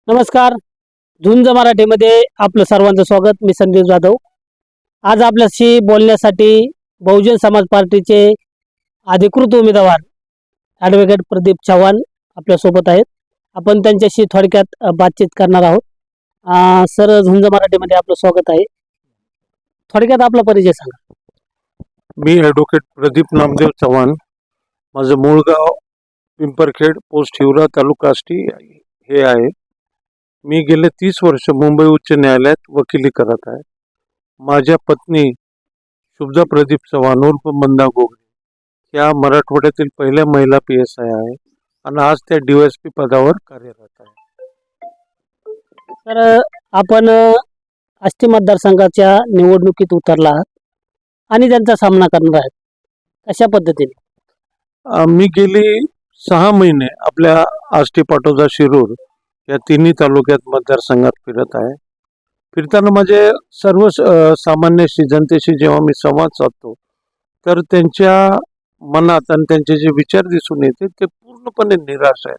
नमस्कार. झुंज मराठीमध्ये आपलं सर्वांचं स्वागत. मी संदीप जाधव. आज आपल्याशी बोलण्यासाठी बहुजन समाज पार्टीचे अधिकृत उमेदवार ॲडव्होकेट प्रदीप चव्हाण आपल्यासोबत आहेत. आपण त्यांच्याशी थोडक्यात बातचीत करणार आहोत. सर, झुंज मराठीमध्ये आपलं स्वागत आहे. थोडक्यात आपला परिचय सांगा. मी ॲडव्होकेट प्रदीप नामदेव चव्हाण. माझं मूळ गाव पिंपरखेड, पोस्ट हिवरा, तालुका आष्टी हे आहे. मी गेले 30 वर्ष मुंबई उच्च न्यायालयात वकिली करत आहे. माझ्या पत्नी शुभदा प्रदीप चव्हाण उर्फ मंदा गोगरे ह्या मराठवाड्यातील पहिल्या महिला PSI आहे आणि आज त्या DYSP पदावर कार्यरत आहे. तर आपण आष्टी मतदारसंघाच्या निवडणुकीत उतरला आहात आणि त्यांचा सामना करणार आहेत. अशा पद्धतीने मी गेली 6 महिने आपल्या आष्टी, पाटोदा, शिरूर या तिन्ही तालुक्यात मतदारसंघात फिरत आहे. फिरताना माझे सर्व सामान्य जनतेशी जेव्हा मी संवाद साधतो तर त्यांच्या मनात आणि त्यांचे जे विचार दिसून येते ते पूर्णपणे निराश आहेत.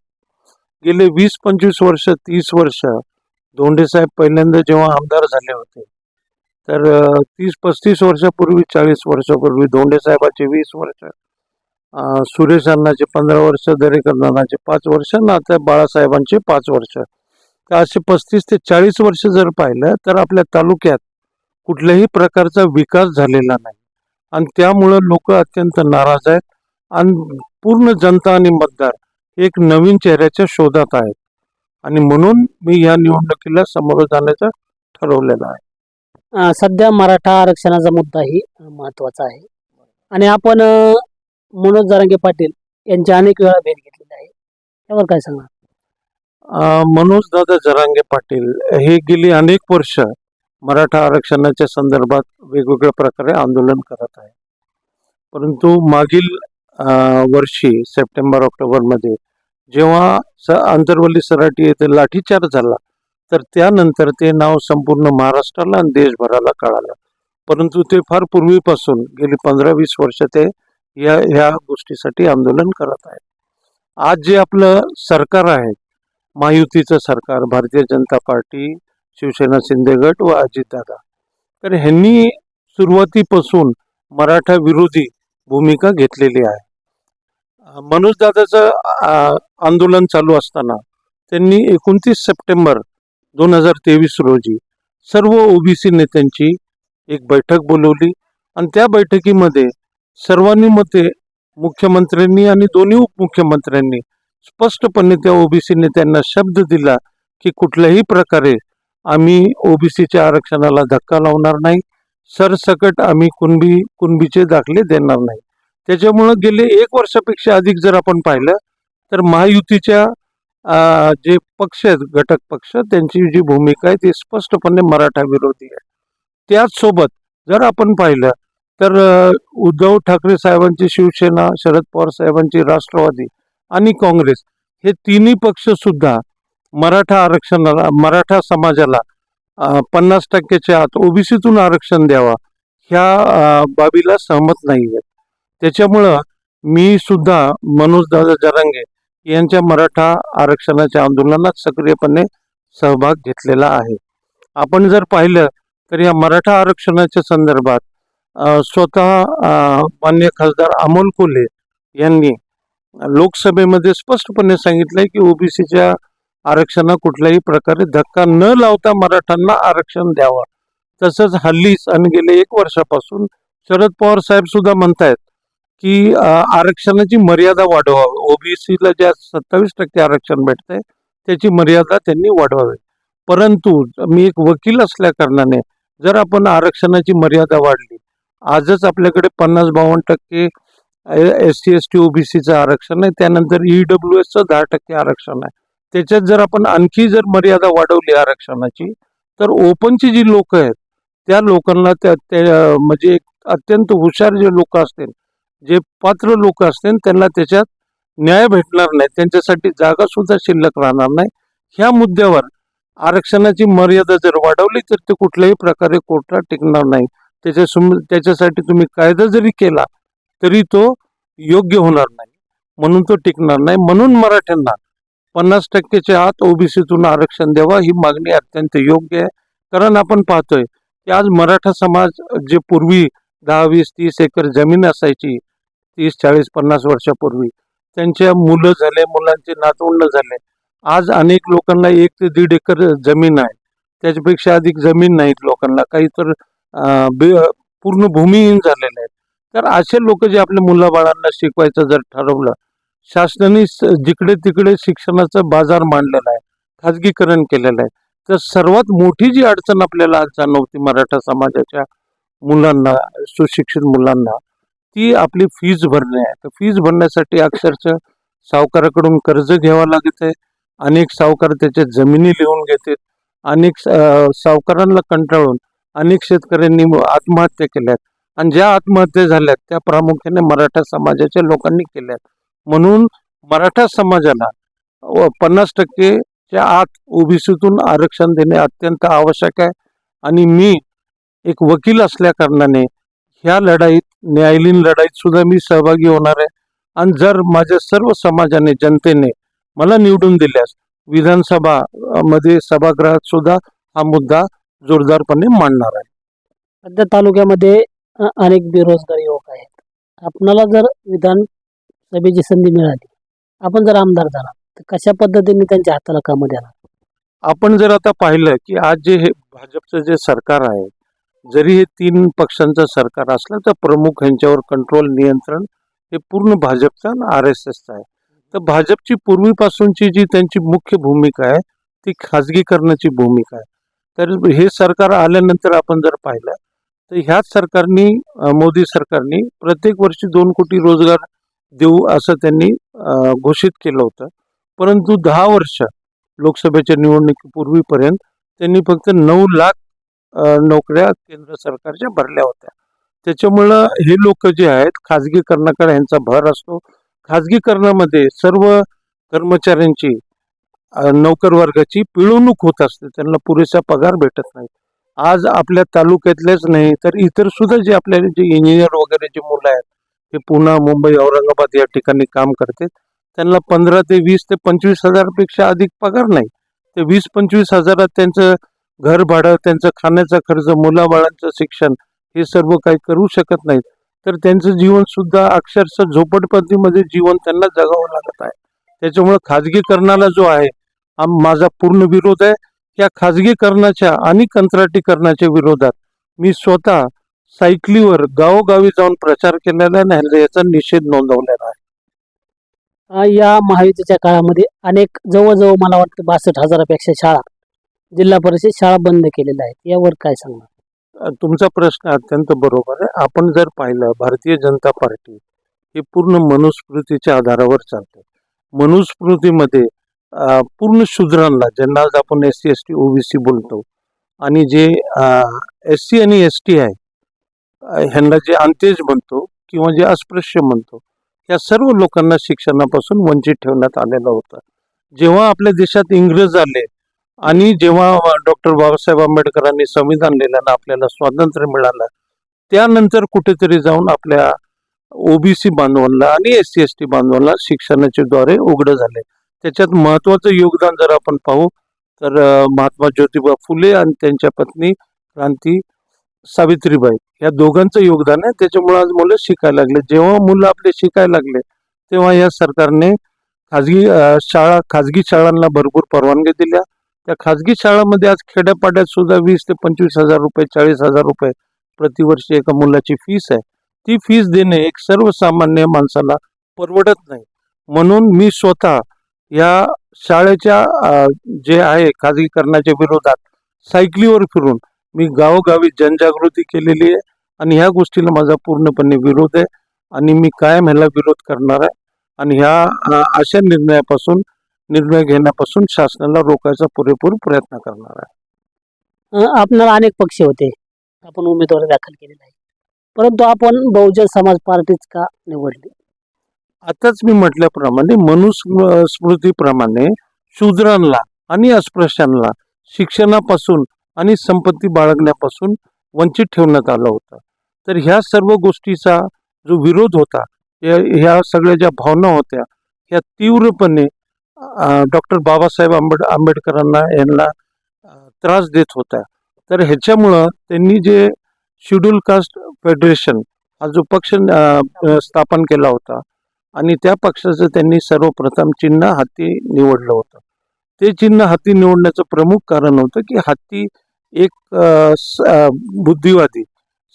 गेले 20-25 वर्ष, 30 वर्ष धोंडे साहेब पहिल्यांदा जेव्हा आमदार झाले होते तर 30-35 वर्षापूर्वी, 40 वर्षापूर्वी धोंडे साहेबाचे 20 वर्ष, सुरेश अण्णाचे 15 वर्ष, दरेकर नानाचे 5 वर्ष, आणि आता बाळासाहेबांचे 5 वर्ष. तर असे 35 ते 40 वर्ष जर पाहिलं तर आपल्या तालुक्यात कुठल्याही प्रकारचा विकास झालेला नाही आणि त्यामुळं लोक अत्यंत नाराज आहेत आणि पूर्ण जनता आणि मतदार एक नवीन चेहऱ्याच्या शोधात आहेत आणि म्हणून मी या निवडणुकीला सामोरं जाण्याचं ठरवलेलं आहे. सध्या मराठा आरक्षणाचा मुद्दाही महत्त्वाचा आहे आणि आपण मनोज जरांगे पाटील यांची अनेक वेळा भेट घेतलेली आहे. त्यावर काय सांगा? मनोज दादा जरांगे पाटील हे गेली अनेक वर्ष मराठा आरक्षणाच्या संदर्भात वेगवेगळ्या प्रकारे आंदोलन करत आहे. परंतु मागील वर्षी सप्टेंबर-ऑक्टोबरमध्ये जेव्हा आंतरवली सराटी येथे लाठीचार्ज झाला तर त्यानंतर ते नाव संपूर्ण महाराष्ट्राला आणि देशभराला कळालं. परंतु ते फार पूर्वीपासून गेली 15-20 वर्ष ते ह्या गोष्टीसाठी आंदोलन करत आहेत. आज जे आपलं सरकार आहे, महायुतीचं सरकार, भारतीय जनता पार्टी, शिवसेना शिंदे गट व अजितदादा, तर ह्यांनी सुरुवातीपासून मराठा विरोधी भूमिका घेतलेली आहे. मनोज दादाचं आंदोलन चालू असताना त्यांनी 29 सप्टेंबर 2023 रोजी सर्व OBC नेत्यांची एक बैठक बोलवली आणि त्या बैठकीमध्ये सर्वांनी मते मुख्यमंत्र्यांनी आणि दोन्ही उपमुख्यमंत्र्यांनी स्पष्टपणे त्या OBC नेत्यांना शब्द दिला की कुठल्याही प्रकारे आम्ही OBCच्या आरक्षणाला धक्का लावणार नाही, सरसकट आम्ही कुणबीचे दाखले देणार नाही. त्याच्यामुळं गेले 1 वर्षापेक्षा अधिक जर आपण पाहिलं तर महायुतीच्या जे पक्ष आहेत, घटक पक्ष, त्यांची जी भूमिका आहे ती स्पष्टपणे मराठा विरोधी आहे. त्याचसोबत जर आपण पाहिलं तर उद्धव ठाकरे साहेबांची शिवसेना, शरद पवार साहेबांची राष्ट्रवादी आणि काँग्रेस हे तिन्ही पक्ष सुद्धा मराठा आरक्षणाला, मराठा समाजाला 50%च्या आत OBCतून आरक्षण द्यावा ह्या बाबीला सहमत नाही आहेत. त्याच्यामुळं मी सुद्धा मनोज दादा जरांगे यांच्या मराठा आरक्षणाच्या आंदोलनात सक्रियपणे सहभाग घेतलेला आहे. आपण जर पाहिलं तर या मराठा आरक्षणाच्या संदर्भात स्वतः माननीय खासदार अमोल कोल्हे यांनी लोकसभेमध्ये स्पष्टपणे सांगितलंय की OBCच्या आरक्षणा कुठल्याही प्रकारे धक्का न लावता मराठ्यांना आरक्षण द्यावं. तसंच हल्लीच आणि गेले 1 वर्षापासून शरद पवार साहेब सुद्धा म्हणतायत की आरक्षणाची मर्यादा वाढवावी. OBCला ज्या 27% आरक्षण भेटतंय त्याची मर्यादा त्यांनी वाढवावी. परंतु मी एक वकील असल्या कारणाने जर आपण आरक्षणाची मर्यादा वाढली, आजच आपल्याकडे 50-52% SC ST OBCचं आरक्षण आहे, त्यानंतर EWSचं 10% आरक्षण आहे. त्याच्यात जर आपण आणखी जर मर्यादा वाढवली आरक्षणाची तर ओपनची जी लोक आहेत त्या लोकांना म्हणजे अत्यंत हुशार जे लोक असतील, जे पात्र लोक असतील, त्यांना त्याच्यात न्याय भेटणार नाही, त्यांच्यासाठी जागा सुद्धा शिल्लक राहणार नाही. ह्या मुद्द्यावर आरक्षणाची मर्यादा जर वाढवली तर ते कुठल्याही प्रकारे कोर्टात टिकणार नाही. त्याच्यासाठी तुम्ही कायदा जरी केला तरी तो योग्य होणार नाही, म्हणून तो टिकणार नाही. म्हणून मराठ्यांना 50%च्या आत ओबीसीतून आरक्षण द्यावं ही मागणी अत्यंत योग्य आहे. कारण आपण पाहतोय की आज मराठा समाज जे पूर्वी 10-20-30 एकर जमीन असायची 30-40-50 वर्षापूर्वी, त्यांच्या मुलं झाले, मुलांचे नातवंड झाले. आज अनेक लोकांना 1 ते 1.5 एकर जमीन आहे, त्याच्यापेक्षा अधिक जमीन नाहीत लोकांना, काही तर पूर्ण भूमिहीन झालेले आहेत. तर असे लोक जे आपल्या मुलाबाळांना शिकवायचं जर ठरवलं, शासनाने जिकडे तिकडे शिक्षणाचा बाजार मांडलेला आहे, खाजगीकरण केलेलं आहे. तर सर्वात मोठी जी अडचण आपल्याला आज जाणवती मराठा समाजाच्या मुलांना, सुशिक्षित मुलांना, ती आपली फीज भरणे आहे. तर फीज भरण्यासाठी अक्षरशः सावकाराकडून कर्ज घ्यावं लागत आहे. अनेक सावकार त्याच्या जमिनी लिहून घेतात. अनेक सावकारांना कंटाळून अनेक शेतकऱ्यांनी आत्महत्या केल्यात आणि ज्या आत्महत्या झाल्यात त्या प्रामुख्याने मराठा समाजाच्या लोकांनी केल्यात. म्हणून मराठा समाजाला 50%च्या आत ओबीसीतून आरक्षण देणे अत्यंत आवश्यक आहे. आणि मी एक वकील असल्या कारणाने ह्या लढाईत, न्यायालयीन लढाईत सुद्धा मी सहभागी होणार आहे. आणि जर माझ्या सर्व समाजाने, जनतेने मला निवडून दिल्यास विधानसभा मध्ये सभागृहात सुद्धा हा मुद्दा जोरदारपणे मांडणार आहे. सध्या तालुक्यामध्ये अनेक बेरोजगार युवक आहेत. आपणाला जर विधानसभेची संधी मिळाली, आपण जर आमदार झाला, तर कशा पद्धतीने त्यांच्या हाताला कामं देणार? आपण जर आता पाहिलं की आज जे हे भाजपचं जे सरकार आहे, जरी हे 3 पक्षांचं सरकार असलं तर प्रमुख यांच्यावर कंट्रोल, नियंत्रण हे पूर्ण भाजपचं आणि RSSचं आहे. तर भाजपची पूर्वीपासूनची जी त्यांची मुख्य भूमिका आहे ती खाजगीकरणाची भूमिका आहे. तर हे सरकार आल्यानंतर आपण जर पाहिलं तर ह्याच सरकारनी, मोदी सरकारनी प्रत्येक वर्षी 2 कोटी रोजगार देऊ असं त्यांनी घोषित केलं होतं. परंतु 10 वर्ष लोकसभेच्या निवडणुकीपूर्वीपर्यंत त्यांनी फक्त 9 लाख नोकऱ्या केंद्र सरकारच्या भरल्या होत्या. त्याच्यामुळं हे लोक जे आहेत खाजगीकरणाकडे यांचा भर असतो. खाजगीकरणामध्ये सर्व कर्मचाऱ्यांची, नौकर वर्गाची पिळवणूक होत असते, त्यांना पुरेसा पगार भेटत नाही. आज आपल्या तालुक्यातलेच नाही तर इतर सुद्धा जे आपल्याला जे इंजिनियर वगैरे जे मुलं आहेत, ते पुणे, मुंबई, औरंगाबाद या ठिकाणी काम करतात, त्यांना 15 ते 20 ते 25 हजारपेक्षा अधिक पगार नाही. ते 20-25 हजारात त्यांचं घर भाडं, त्यांचं खाण्याचा खर्च, मुलाबाळांचं शिक्षण हे सर्व काही करू शकत नाहीत. तर त्यांचं जीवन सुद्धा अक्षरशः झोपडपट्टीमध्ये जीवन त्यांना जगावं लागत आहे. त्याच्यामुळे खाजगीकरणाला जो आहे माझा पूर्ण विरोध आहे. या खाजगीकरणाच्या आणि कंत्राटीकरणाच्या विरोधात मी स्वतः सायकलीवर गावोगावी जाऊन प्रचार केलेला आहे, याचा निषेध नोंदवलेला आहे. या महायुतीच्या काळामध्ये अनेक, जवळजवळ मला वाटतं 62,000पेक्षा शाळा, जिल्हा परिषद शाळा बंद केलेल्या आहेत. यावर काय सांगणार? तुमचा प्रश्न अत्यंत बरोबर आहे. आपण जर पाहिलं, भारतीय जनता पार्टी ही पूर्ण मनुस्मृतीच्या आधारावर चालते. मनुस्मृतीमध्ये पूर्ण शूद्रांना, ज्यांना आज आपण SC ST OBC बोलतो, आणि जे SC आणि ST आहे, ह्यांना जे अंत्यज म्हणतो किंवा जे अस्पृश्य म्हणतो, या सर्व लोकांना शिक्षणापासून वंचित ठेवण्यात आलेलं होतं. जेव्हा आपल्या देशात इंग्रज आले आणि जेव्हा डॉक्टर बाबासाहेब आंबेडकरांनी संविधान लिहिल्यानं आपल्याला स्वातंत्र्य मिळालं, त्यानंतर कुठेतरी जाऊन आपल्या OBC बांधवांना आणि SC ST बांधवांना शिक्षणाच्या द्वारे उघड झाले. त्याच्यात महत्वाचं योगदान जर आपण पाहू तर महात्मा ज्योतिबा फुले आणि त्यांच्या पत्नी क्रांती सावित्रीबाई या दोघांचं योगदान आहे. त्याच्यामुळे आज मुलं शिकायला लागले. जेव्हा मुलं आपले शिकायला लागले तेव्हा या सरकारने खाजगी शाळांना भरपूर परवानगी दिल्या. त्या खाजगी शाळांमध्ये आज खेड्यापाड्यात सुद्धा 20 ते 25 हजार रुपये, 40 हजार रुपये प्रतिवर्षी एका मुलाची फीस आहे. ती फीस देणे एक सर्वसामान्य माणसाला परवडत नाही. म्हणून मी स्वतः या शाळेच्या जे आहे खाजगीकरणाच्या विरोधात सायकलीवर फिरून मी गावोगावी जनजागृती केलेली आहे आणि ह्या गोष्टीला माझा पूर्णपणे विरोध आहे आणि मी कायम ह्याला विरोध करणार आहे. आणि ह्या अशा निर्णय घेण्यापासून शासनाला रोखायचा पुरेपूर प्रयत्न करणार आहे. आपल्याला अनेक पक्ष होते, आपण उमेदवारी दाखल केलेला आहे, परंतु आपण बहुजन समाज पार्टीच का निवडली? आताच मी म्हटल्याप्रमाणे मनुस्मृतीप्रमाणे शूद्रांना आणि अस्पृश्यांना शिक्षणापासून आणि संपत्ती बाळगण्यापासून वंचित ठेवण्यात आलं होतं. तर ह्या सर्व गोष्टीचा जो विरोध होता, ह्या सगळ्या ज्या भावना होत्या, ह्या तीव्रपणे डॉक्टर बाबासाहेब आंबेडकरांना यांना त्रास देत होता. तर ह्याच्यामुळं त्यांनी जे शेड्यूल कास्ट फेडरेशन हा जो पक्ष स्थापन केला होता आणि त्या पक्षाचं त्यांनी सर्वप्रथम चिन्ह हत्ती निवडलं होतं. ते चिन्ह हत्ती निवडण्याचं प्रमुख कारण होतं की हत्ती एक बुद्धिवादी,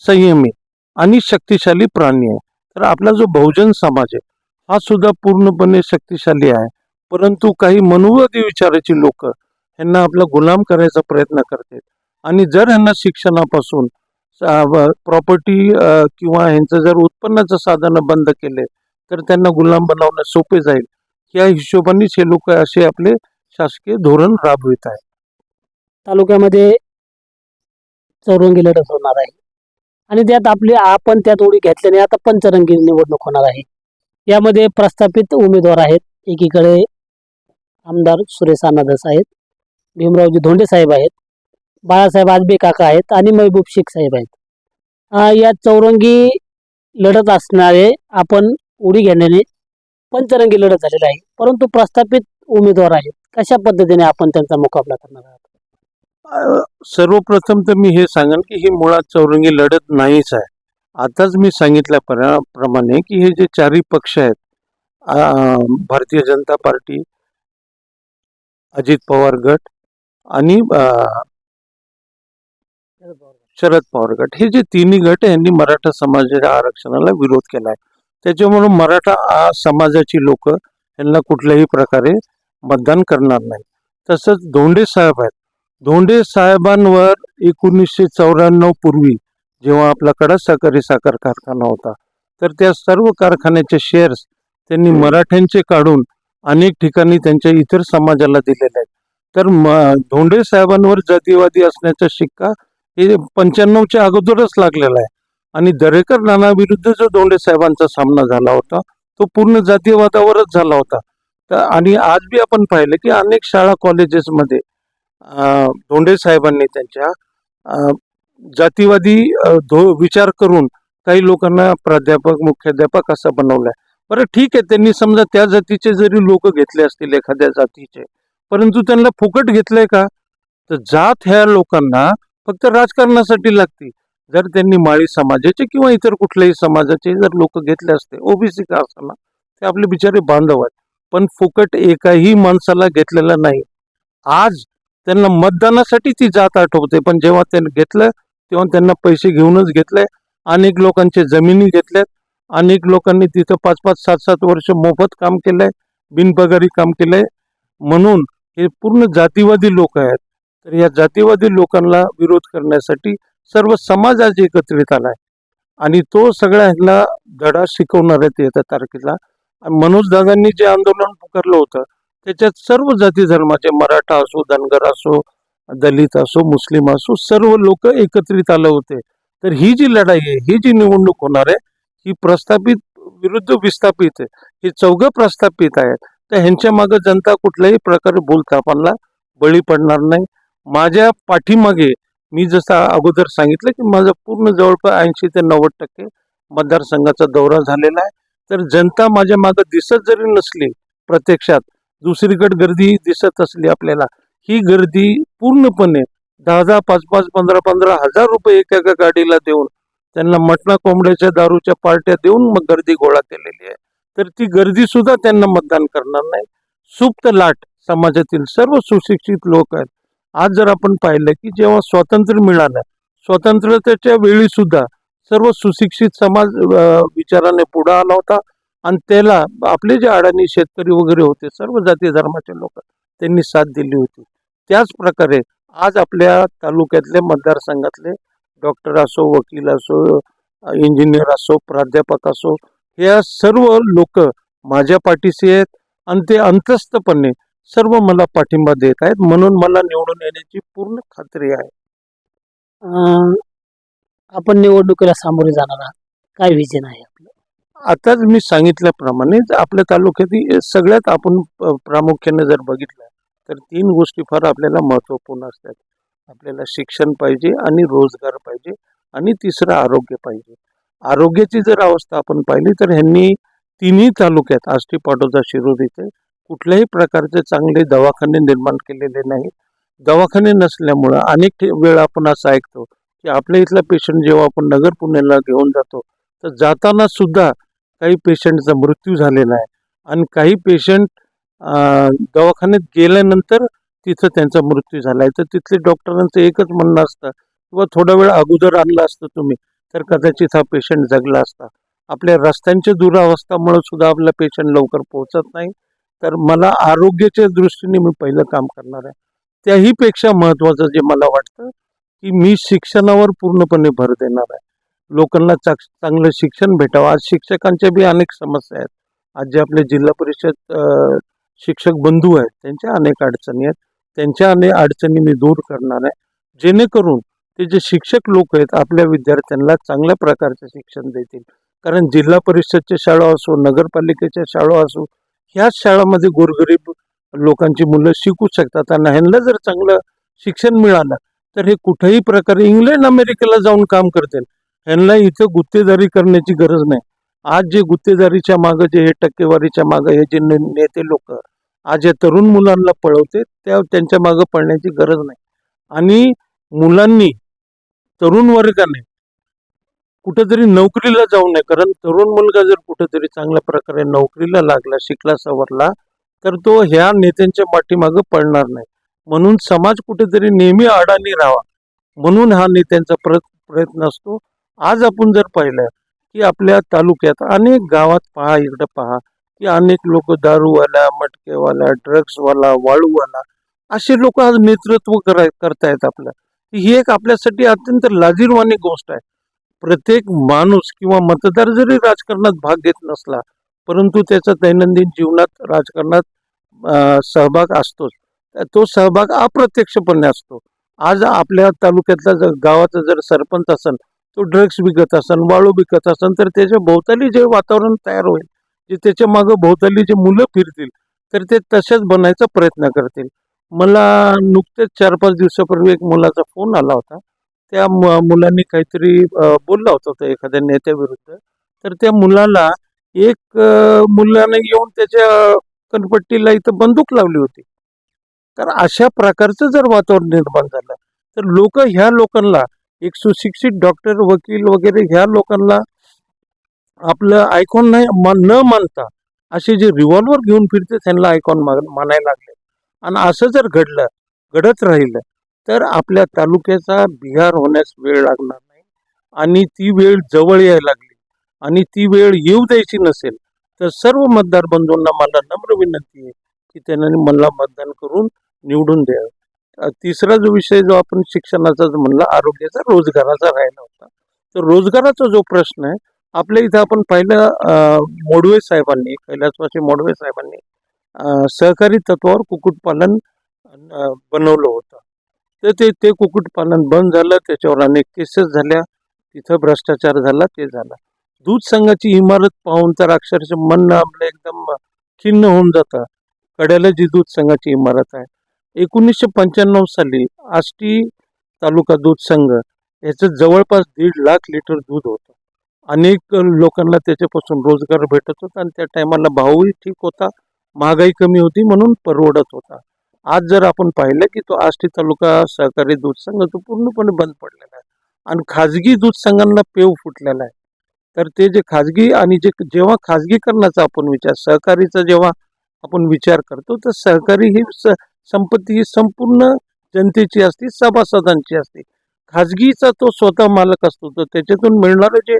संयमी आणि शक्तिशाली प्राणी आहे. तर आपला जो बहुजन समाज आहे हा सुद्धा पूर्णपणे शक्तिशाली आहे, परंतु काही मनुवादी विचाराची लोक ह्यांना आपला गुलाम करायचा प्रयत्न करतात. आणि जर ह्यांना शिक्षणापासून प्रॉपर्टी किंवा ह्यांचं जर उत्पन्नाचं साधनं बंद केले तर त्यांना गुलाम बनवणं सोपे जाईल. या हिशोबानेच हे लोक असे आपले शासकीय धोरण राबवित आहेत. तालुक्यामध्ये चौरंगी लढत होणार आहे आणि त्यात आपण त्यात उडी घेतल्याने आता पंचरंगी निवडणूक होणार आहे. यामध्ये प्रस्थापित उमेदवार आहेत. एकीकडे आमदार सुरेश अनादस आहेत, भीमरावजी धोंडे साहेब आहेत, बाळासाहेब आजबे काका आहेत आणि महबूब शेख साहेब आहेत. या चौरंगी लढत असणारे आपण उडी घेण्याने पंचरंगी लढत झालेली आहे, परंतु प्रस्थापित उमेदवार आहेत. कशा पद्धतीने आपण त्यांचा मुकाबला करणार आहात? सर्वप्रथम तर मी हे सांगेन की ही मुळात चौरंगी लढत नाहीच आहे. आताच मी सांगितल्याप्रमाणे की हे जे चारही पक्ष आहेत, भारतीय जनता पार्टी, अजित पवार गट आणि शरद पवार गट, हे जे तिन्ही गट यांनी मराठा समाजाच्या आरक्षणाला विरोध केला आहे. त्याच्यामुळे मराठा समाजाची लोक यांना कुठल्याही प्रकारे मतदान करणार नाही. तसंच धोंडे साहेब आहेत. धोंडे साहेबांवर 1994 पूर्वी जेव्हा आपला कडा साखर कारखाना होता तर त्या सर्व कारखान्याचे शेअर्स त्यांनी मराठ्यांचे काढून अनेक ठिकाणी त्यांच्या इतर समाजाला दिलेले आहेत. तर धोंडे साहेबांवर जातीवादी असण्याचा शिक्का हे 95च्या अगोदरच लागलेला आहे. आणि दरेकर नानाविरुद्ध जो धोंडे साहेबांचा सामना झाला होता तो पूर्ण जातीयवादावरच झाला होता. आणि आज बी आपण पाहिलं की अनेक शाळा कॉलेजेसमध्ये धोंडे साहेबांनी त्यांच्या जातीवादी विचार करून काही लोकांना प्राध्यापक, मुख्याध्यापक असं बनवलंय. बरं ठीक आहे, त्यांनी समजा त्या जातीचे जरी लोक घेतले असतील एखाद्या जातीचे, परंतु त्यांना फुकट घेतलंय का? तर जात ह्या लोकांना फक्त राजकारणासाठी लागते. जर त्यांनी माळी समाजाचे किंवा इतर कुठल्याही समाजाचे जर लोक घेतले असते, ओबीसी का असताना, ते आपले बिचारे बांधव आहेत. पण फुकट एकाही माणसाला घेतलेलं नाही. आज त्यांना मतदानासाठी ती जात आठवते, पण जेव्हा त्यांनी घेतलं तेव्हा त्यांना पैसे घेऊनच घेतले. अनेक लोकांचे जमिनी घेतल्यात, अनेक लोकांनी तिथं 5-5, 7-7 वर्ष मोफत काम केलंय, बिनपगारी काम केलंय. म्हणून हे पूर्ण जातीवादी लोक आहेत. तर या जातीवादी लोकांना विरोध करण्यासाठी सर्व समाज आज एकत्रित आलाय आणि तो सगळ्यांना धडा शिकवणार आहे येत्या तारखेला. मनोज दादांनी जे आंदोलन पुकारलं होतं त्याच्यात सर्व जाती धर्माचे, मराठा असो, धनगर असो, दलित असो, मुस्लिम असो, सर्व लोक एकत्रित आले होते. तर ही जी लढाई आहे, ही जी निवडणूक होणार आहे, ही प्रस्थापित विरुद्ध विस्थापित आहे. हे चौघं प्रस्थापित आहेत. तर ह्यांच्या मागे जनता कुठल्याही प्रकारे भूलथापांना बळी पडणार नाही. माझ्या पाठीमागे मी जसं अगोदर सांगितलं की माझा पूर्ण जवळपास 80 ते 90% मतदारसंघाचा दौरा झालेला आहे. तर जनता माझ्या मागे दिसत जरी नसली प्रत्यक्षात, दुसरीकडे गर्दी दिसत असली आपल्याला, ही गर्दी पूर्णपणे 10-10, 5-5, 15-15 हजार रुपये एका गाडीला देऊन त्यांना मटणा कोंबड्याच्या दारूच्या पार्ट्या देऊन मग गर्दी गोळा केलेली आहे. तर ती गर्दी सुद्धा त्यांना मतदान करणार नाही. सुप्त लाट समाजातील सर्व सुशिक्षित लोक आहेत. आज जर आपण पाहिलं की जेव्हा स्वातंत्र्य मिळालं, स्वातंत्र्याच्या वेळी सुद्धा सर्व सुशिक्षित समाज विचाराने पुढे आला होता आणि त्याला आपले जे अडाणी शेतकरी वगैरे होते, सर्व जाती धर्माचे लोक त्यांनी साथ दिली होती. त्याच प्रकारे आज आपल्या तालुक्यातले मतदारसंघातले डॉक्टर असो, वकील असो, इंजिनियर असो, प्राध्यापक असो, या सर्व लोक माझ्या पाठीशी आहेत आणि ते अंतस्थपणे सर्व मला पाठिंबा देत आहेत. म्हणून मला निवडून येण्याची पूर्ण खात्री आहे. आपण निवडणुकीला सामोरे जाणार आहात, काय विजन आहे आपलं? आताच मी सांगितल्याप्रमाणे आपल्या तालुक्यातील सगळ्यात आपण प्रामुख्याने जर बघितलं तर 3 गोष्टी फार आपल्याला महत्त्वपूर्ण असतात. आपल्याला शिक्षण पाहिजे आणि रोजगार पाहिजे आणि तिसरं आरोग्य पाहिजे. आरोग्याची जर अवस्था आपण पाहिली तर ह्यांनी तिन्ही तालुक्यात, आष्टी, पाटोदा, शिरूर इथे कुठल्याही प्रकारचे चांगले दवाखाने निर्माण केलेले नाही. दवाखाने नसल्यामुळं अनेक वेळा आपण असं ऐकतो की आपल्या इथला पेशंट जेव्हा आपण नगर पुण्याला घेऊन जातो तर जाताना सुद्धा काही पेशंटचा मृत्यू झालेला आहे आणि काही पेशंट दवाखान्यात गेल्यानंतर तिथं त्यांचा मृत्यू झाला आहे. तर तिथले डॉक्टरांचं एकच म्हणणं असतं किंवा थोडा वेळ अगोदर आणलं असतं तुम्ही तर कदाचित हा पेशंट जगला असता. आपल्या रस्त्यांच्या दुरावस्थामुळे सुद्धा आपला पेशंट लवकर पोहोचत नाही. तर मला आरोग्याच्या दृष्टीने मी पहिलं काम करणार आहे. त्याही पेक्षा महत्त्वाचं जे मला वाटतं की मी शिक्षणावर पूर्णपणे भर देणार आहे. लोकांना चांगलं शिक्षण भेटावं. आज शिक्षकांच्या बी अनेक समस्या आहेत. आज जे आपले जिल्हा परिषद शिक्षक बंधू आहेत त्यांच्या अनेक अडचणी आहेत. त्यांच्या अनेक अडचणी मी दूर करणार आहे, जेणेकरून ते जे शिक्षक लोक आहेत आपल्या विद्यार्थ्यांना चांगल्या प्रकारचे शिक्षण देतील. कारण जिल्हा परिषदच्या शाळा असो, नगरपालिकेच्या शाळा असो, ह्याच शाळामध्ये गोरगरीब लोकांची मुलं शिकू शकतात आणि ह्यांना जर चांगलं शिक्षण मिळालं तर हे कुठेही प्रकारे इंग्लंड अमेरिकेला जाऊन काम करतील. ह्यांना इथं गुत्तेदारी करण्याची गरज नाही. आज जे गुत्तेदारीच्या मागं जे हे टक्केवारीच्या मागं हे जे नेते लोक आज या तरुण मुलांना पळवते त्यांच्या मागं पळण्याची गरज नाही. आणि मुलांनी, तरुण वर्गाने कुठेतरी नोकरीला जाऊ नये. कारण तरुण मुलगा जर कुठेतरी चांगल्या प्रकारे नोकरीला लागला, शिकला, सवरला तर तो ह्या नेत्यांच्या पाठीमागं पळणार नाही. म्हणून समाज कुठेतरी नेहमी अडाणी राहावा म्हणून हा नेत्यांचा प्रयत्न असतो. आज आपण जर पाहिलं की आपल्या तालुक्यात अनेक गावात पहा, इकडं पहा की अनेक लोक दारूवाला, मटकेवाला, ड्रग्सवाला, वाळूवाला असे लोक आज नेतृत्व करतायत आपलं. ही एक आपल्यासाठी अत्यंत लाजिरवाणी गोष्ट आहे. प्रत्येक माणूस किंवा मतदार जरी राजकारणात भाग घेत नसला परंतु त्याचा दैनंदिन जीवनात राजकारणात सहभाग असतोच. तो सहभाग अप्रत्यक्षपणे असतो. आज आपल्या तालुक्यातला जर गावाचा जर सरपंच असेल तो ड्रग्स विकत असेल, वाळू विकत असेल तर त्याच्या भोवताली जे वातावरण तयार होईल, जे त्याच्या मागं भोवताली जे मुलं फिरतील तर ते तसेच बनायचा प्रयत्न करतील. मला नुकतेच 4-5 दिवसापूर्वी एक मुलाचा फोन आला होता. त्या मुलांनी काहीतरी बोलला होता तो एखाद्या नेत्याविरुद्ध. तर त्या मुलाला एक मुलाने येऊन त्याच्या कनपट्टीला इथं बंदूक लावली होती. तर अशा प्रकारचं जर वातावरण निर्माण झालं तर ह्या लोकांना, एक सुशिक्षित डॉक्टर, वकील वगैरे ह्या लोकांना आपलं आयकॉन न मानता असे जे रिव्हॉल्वर घेऊन फिरते त्यांना आयकॉन मानायला लागले. आणि असं जर घडत राहिलं तर आपल्या तालुक्याचा बिहार होण्यास वेळ लागणार नाही. आणि ती वेळ जवळ यायला लागली आणि ती वेळ येऊ द्यायची नसेल तर सर्व मतदार बंधूंना मला नम्र विनंती आहे की त्यांनी मला मतदान करून निवडून द्यावं. तिसरा जो विषय जो आपण शिक्षणाचा जो म्हणला, आरोग्याचा, रोजगाराचा राहिला होता. तर रोजगाराचा जो प्रश्न आहे आपल्या इथं आपण पाहिलं, मोडवे साहेबांनी, कैलासवासी मोडवे साहेबांनी सहकारी तत्वावर कुक्कुटपालन बनवलं होतं. तर ते कुक्कुटपालन बंद झालं. त्याच्यावर अनेक केसेस झाल्या, तिथं भ्रष्टाचार झाला, ते झाला. दूध संघाची इमारत पाहून तर अक्षरशः मन आपलं एकदम खिन्न होऊन जातं. कड्याला जी दूध संघाची इमारत आहे, 1995 साली आष्टी तालुका दूध संघ याचं जवळपास 1.5 लाख लिटर दूध होतं. अनेक लोकांना त्याच्यापासून रोजगार भेटत होता आणि त्या टायमाला भावही ठीक होता, महागाई कमी होती म्हणून परवडत होता. आज जर आपण पाहिलं की तो आष्टी तालुका सहकारी दूध संघ तो पूर्णपणे बंद पडलेला आहे आणि खाजगी दूध संघांना पेव फुटलेला आहे. तर ते जे खाजगी आणि जेव्हा खाजगीकरणाचा आपण विचार, सहकारीचा जेव्हा आपण विचार करतो तर सहकारी ही संपत्ती ही संपूर्ण जनतेची असते, सभासदांची असते. खाजगीचा तो स्वतः मालक असतो, तर त्याच्यातून मिळणारा जे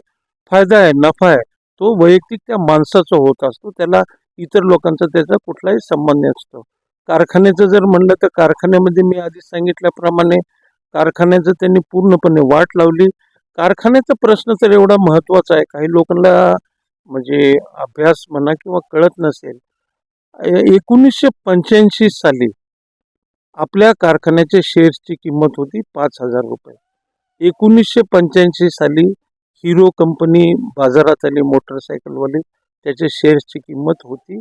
फायदा आहे, नफा आहे, तो वैयक्तिक त्या माणसाचा होत असतो. त्याला इतर लोकांचा त्याचा कुठलाही संबंध नसतो. कारखान्याचं जर म्हणलं तर कारखान्यामध्ये मी आधी सांगितल्याप्रमाणे कारखान्याचं त्यांनी पूर्णपणे वाट लावली. कारखान्याचा प्रश्न तर एवढा महत्त्वाचा आहे, काही लोकांना म्हणजे अभ्यास म्हणा किंवा कळत नसेल. 1985 साली आपल्या कारखान्याच्या शेअर्सची किंमत होती 5,000 रुपये. 1985 साली हिरो कंपनी बाजारात आली, मोटरसायकलवाली, त्याच्या शेअर्सची किंमत होती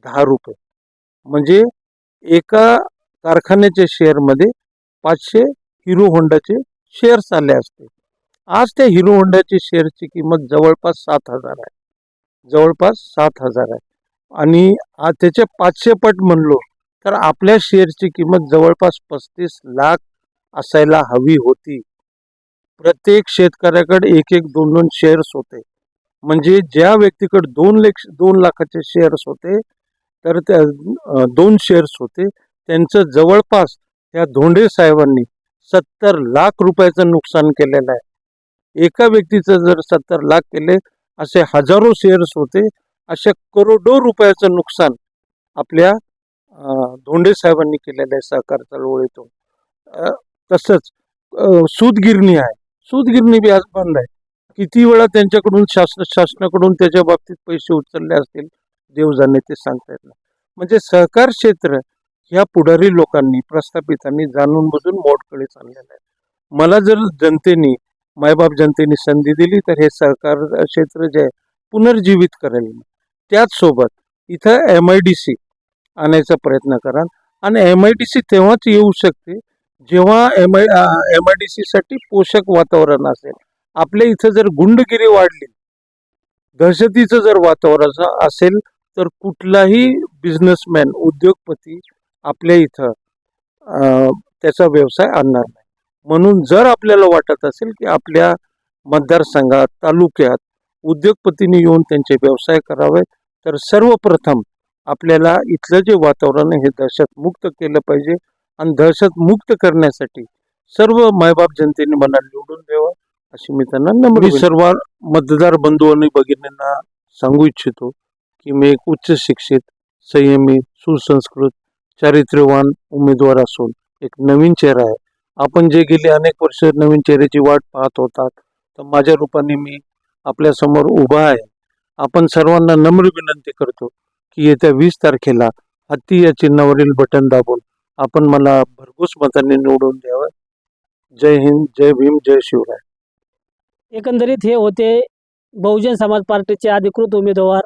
10 रुपये. म्हणजे एका कारखान्याच्या शेअरमध्ये 500 हिरो होंडाचे शेअर्स आले असते. आज त्या हिरो होंडाची शेअरची किंमत जवळपास 7,000 आहे. आणि त्याचे 500 पट म्हणलो तर आपल्या शेअरची किंमत जवळपास 35 लाख असायला हवी होती. प्रत्येक शेतकऱ्याकडे एक एक दोन दोन शेअर्स होते. म्हणजे ज्या व्यक्तीकडे 2 लाखाचे शेअर्स होते तर त्या 2 शेअर्स होते, त्यांचं जवळपास त्या धोंडे साहेबांनी 70 लाख रुपयाचं नुकसान केलेलं आहे. एका व्यक्तीचं जर 70 लाख केले, असे हजारो शेअर्स होते, अशा करोडो रुपयाचं नुकसान आपल्या धोंडे साहेबांनी केलेलं आहे सहकार चळवळीतून. तसंच सूतगिरणी आहे, सूतगिरणी बी आज बंद आहे. किती वेळा त्यांच्याकडून शासनाकडून त्याच्या बाबतीत पैसे उचलले असतील, देव जाणे ते सांगता येत नाही. म्हणजे सहकार क्षेत्र ह्या पुढारी लोकांनी प्रस्थापितांनी जाणून बुजून मोडकळीस आणलेलं आहे. मला जर जनतेने मायबाप जनतेने संधी दिली तर हे सहकार क्षेत्र जे आहे पुनर्जीवित करेल. त्याचसोबत इथं MIDC आणायचा प्रयत्न करा. आणि MIDC तेव्हाच येऊ शकते जेव्हा MIDC साठी पोषक वातावरण असेल. आपल्या इथं जर गुंडगिरी वाढली, दहशतीचं जर वातावरण असेल तर कुठलाही बिझनेसमॅन उद्योगपती आपल्या इथं त्याचा व्यवसाय आणणार नाही. म्हणून जर आपल्याला वाटत असेल की आपल्या मतदारसंघात तालुक्यात उद्योगपतींनी येऊन त्यांचे व्यवसाय करावे तर सर्वप्रथम आपल्याला इथलं जे वातावरण आहे हे दहशतमुक्त केलं पाहिजे. आणि दहशतमुक्त करण्यासाठी सर्व मायबाप जनतेने मला निवडून द्यावं अशी मी त्यांना नम्र सर्व मतदार बंधू आणि भगिनींना सांगू इच्छितो की मी एक उच्च शिक्षित, संयमी, सुसंस्कृत, चारित्र्यवान उमेदवार असून एक नवीन चेहरा आहे. आपण जे गेले अनेक वर्ष नवीन चेहऱ्याची वाट पाहत होतात, तर माझ्या रूपाने मी आपल्या समोर उभा आहे. आपण सर्वांना नम्र विनंती करतो की येत्या 20 तारखेला हत्ती या चिन्हावरील बटन दाबून आपण मला भरघोस मतांनी निवडून द्यावं. जय हिंद, जय भीम, जय शिवराय. एकंदरीत हे होते बहुजन समाज पार्टीचे अधिकृत उमेदवार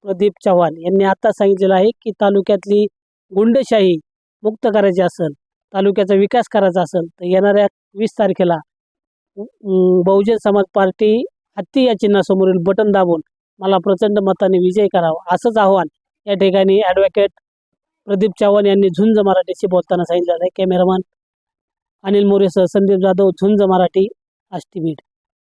प्रदीप चव्हाण यांनी आता सांगितलेलं आहे की तालुक्यातली गुंडशाही मुक्त करायची असेल, तालुक्याचा विकास करायचा असेल तर येणाऱ्या 20 तारखेला बहुजन समाज पार्टी हत्ती या चिन्हासमोरील बटन दाबून मला प्रचंड मताने विजय करावा असंच आव्हान या ठिकाणी ॲडव्होकेट प्रदीप चव्हाण यांनी झुंज मराठीशी बोलताना सांगितलेलं आहे. कॅमेरामन अनिल मोरेसह संदीप जाधव, झुंज मराठी, आष्टी बीड.